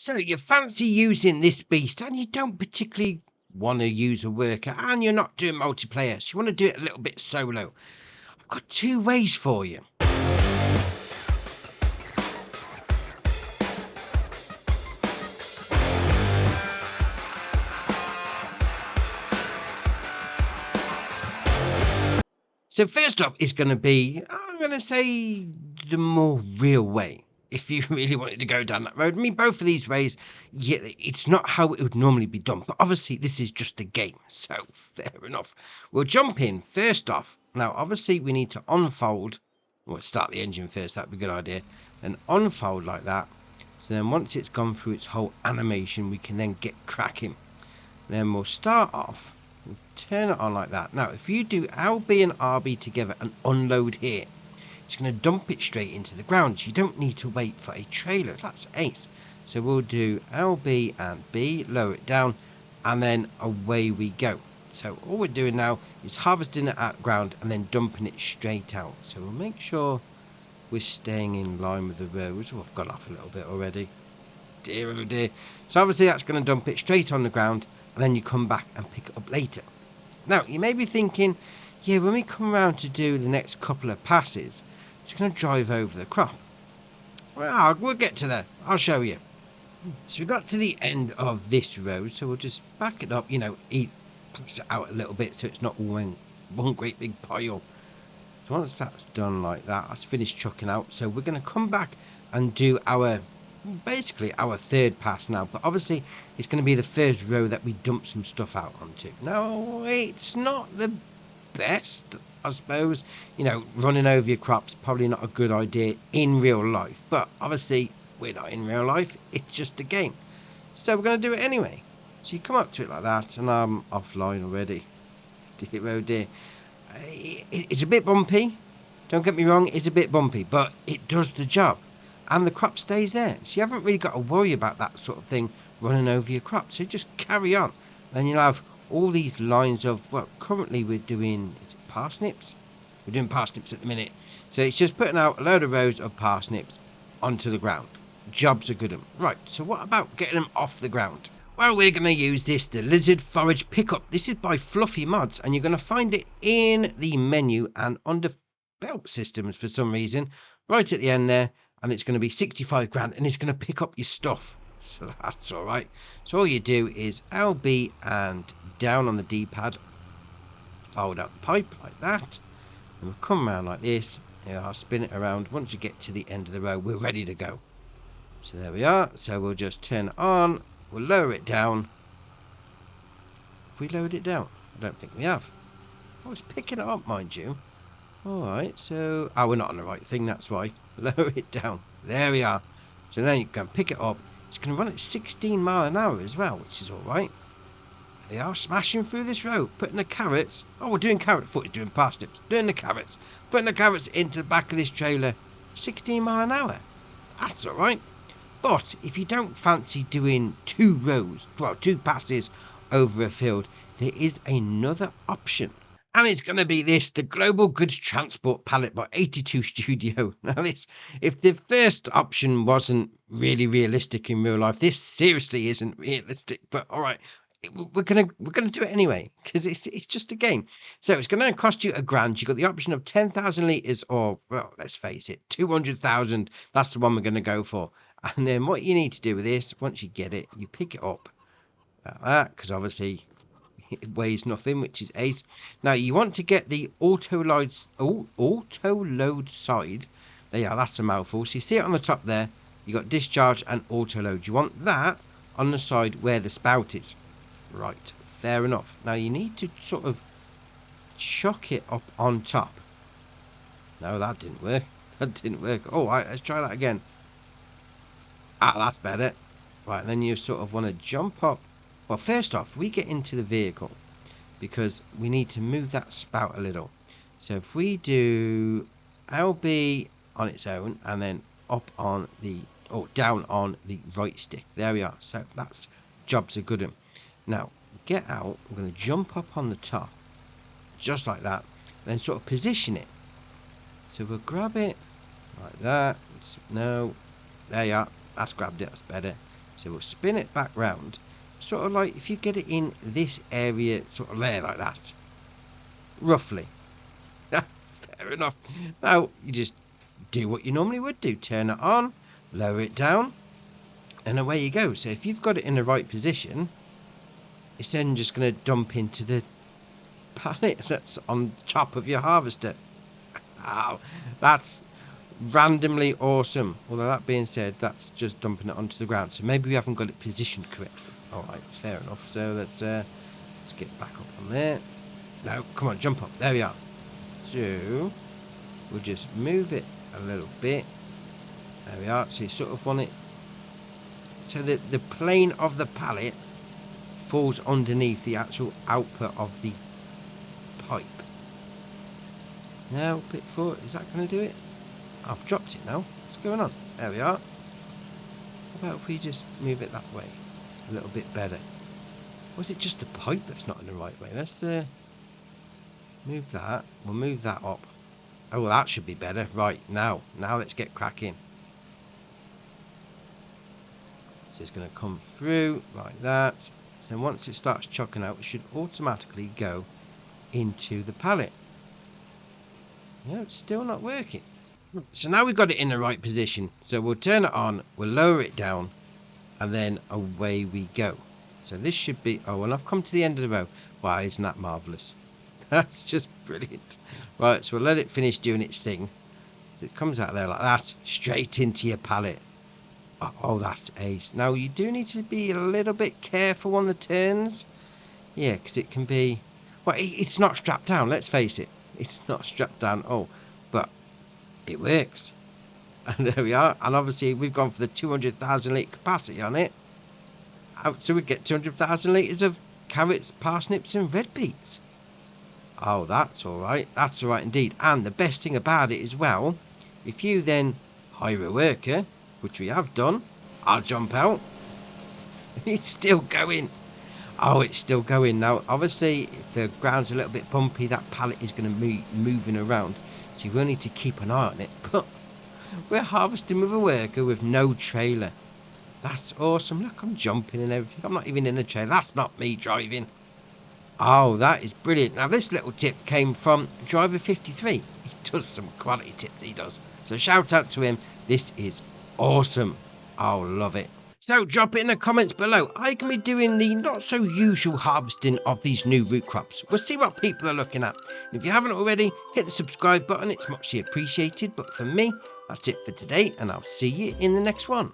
So you fancy using this beast and you don't particularly want to use a worker and you're not doing multiplayer, so you want to do it a little bit solo. I've got two ways for you. So first up is going to be, I'm going to say, the more real way. If you really wanted to go down that road, I mean, both of these ways, yeah, it's not how it would normally be done. But obviously, this is just a game, so fair enough. We'll jump in first off. Now, obviously, we need to unfold. We'll start the engine first. That'd be a good idea. And unfold like that. So then, once it's gone through its whole animation, we can then get cracking. Then we'll start off. Turn it on like that. Now, if you do LB and RB together and unload here, it's going to dump it straight into the ground. You don't need to wait for a trailer. That's ace. So we'll do LB and B, lower it down, and then away we go. So all we're doing now is harvesting it at ground and then dumping it straight out. So we'll make sure we're staying in line with the rows. Oh, I've gone off a little bit already. Dear, oh dear. So obviously that's going to dump it straight on the ground, and then you come back and pick it up later. Now, you may be thinking, yeah, when we come around to do the next couple of passes, it's going to drive over the crop. Well, we'll get to that. I'll show you. So we got to the end of this row, so we'll just back it up, pass it out a little bit so it's not all one great big pile. So once that's done like that, that's finished chucking out. So we're going to come back and do basically our third pass now, but obviously it's going to be the first row that we dump some stuff out onto. No, it's not the best, I suppose. Running over your crops, probably not a good idea in real life, but obviously we're not in real life, it's just a game, so we're going to do it anyway. So you come up to it like that, and I'm offline already. Dear, oh dear. It's a bit bumpy, don't get me wrong, it's a bit bumpy, but it does the job. And the crop stays there. So you haven't really got to worry about that sort of thing running over your crop. So just carry on. And you'll have all these lines of, well, currently we're doing, is it parsnips? We're doing parsnips at the minute. So it's just putting out a load of rows of parsnips onto the ground. Job's a good one. Right, so what about getting them off the ground? Well, we're going to use the Lizard Forage Pickup. This is by Fluffy Mods, and you're going to find it in the menu and under belt systems for some reason, right at the end there. And it's going to be 65 grand, and it's going to pick up your stuff. So that's all right. So all you do is LB and down on the D-pad, fold out the pipe like that, and we'll come around like this. I'll spin it around. Once you get to the end of the row, we're ready to go. So there we are. So we'll just turn it on. We'll lower it down. Have we lowered it down? I don't think we have. Oh, it's picking it up, mind you. Alright, so... we're not on the right thing, that's why. Lower it down. There we are. So then you can pick it up. It's going to run at 16 mile an hour as well, which is alright. They are smashing through this road. Putting the carrots... Oh, we're doing carrot footage, doing parsnips. Doing the carrots. Putting the carrots into the back of this trailer. 16 mile an hour. That's alright. But if you don't fancy doing two passes over a field, there is another option. And it's going to be the Global Goods Transport Pallet by 82 Studio. Now, if the first option wasn't really realistic in real life, this seriously isn't realistic. But all right, we're gonna do it anyway because it's just a game. So it's going to cost you £1,000. You've got the option of 10,000 litres, or well, let's face it, 200,000. That's the one we're going to go for. And then what you need to do with this, once you get it, you pick it up like that, because obviously it weighs nothing, which is ace. Now you want to get the auto load side. There you are, that's a mouthful. So you see it on the top there, you got discharge and auto load. You want that on the side where the spout is. Right, fair enough. Now you need to sort of chuck it up on top. No, that didn't work. That didn't work. Oh, let's try that again. That's better. Right, then you sort of want to jump up. Well, first off, we get into the vehicle because we need to move that spout a little. So if we do LB on its own and then up on down on the right stick. There we are. So that's job's a good one. Now, get out. We're going to jump up on the top, just like that. Then sort of position it. So we'll grab it like that. No, there you are. That's grabbed it. That's better. So we'll spin it back round, sort of like if you get it in this area, sort of there like that, roughly. Fair enough. Now you just do what you normally would do, turn it on, lower it down, and away you go. So if you've got it in the right position, it's then just going to dump into the pallet that's on top of your harvester. Wow, that's randomly awesome. Although that being said, that's just dumping it onto the ground, so maybe we haven't got it positioned correctly. All right, fair enough. So let's get back up on there. No, come on, jump up. There we are. So we'll just move it a little bit. There we are. So you sort of want it so that the plane of the pallet falls underneath the actual output of the pipe. Now, bit 4, is that going to do it? I've dropped it now. What's going on? There we are. How about if we just move it that way? A little bit better. Or is it just the pipe that's not in the right way? Let's move that. We'll move that up. Oh, well, that should be better. Right, now let's get cracking. So it's going to come through like that. So once it starts chucking out, it should automatically go into the pallet. No, it's still not working. So now we've got it in the right position. So we'll turn it on, we'll lower it down, and then away we go. So this should be... Oh, and I've come to the end of the row. Wow, isn't that marvellous? That's just brilliant. Right, so we'll let it finish doing its thing. So it comes out there like that, straight into your pallet. Oh, that's ace. Now, you do need to be a little bit careful on the turns. Yeah, because it can be... Well, it's not strapped down, let's face it. It's not strapped down. Oh, but it works. And there we are. And obviously, we've gone for the 200,000 litre capacity on it. So we get 200,000 litres of carrots, parsnips and red beets. Oh, that's all right. That's all right indeed. And the best thing about it as well, if you then hire a worker, which we have done, I'll jump out. It's still going. Oh, it's still going. Now, obviously, if the ground's a little bit bumpy, that pallet is going to be moving around. So you will need to keep an eye on it. But we're harvesting with a worker with no trailer. That's awesome. Look, I'm jumping and everything. I'm not even in the trailer. That's not me driving. Oh, that is brilliant. Now, this little tip came from Driver 53. He does some quality tips, he does. So shout out to him. This is awesome. I'll love it. So drop it in the comments below. I can be doing the not so usual harvesting of these new root crops. We'll see what people are looking at. If you haven't already, hit the subscribe button. It's muchly appreciated. But for me, that's it for today, and I'll see you in the next one.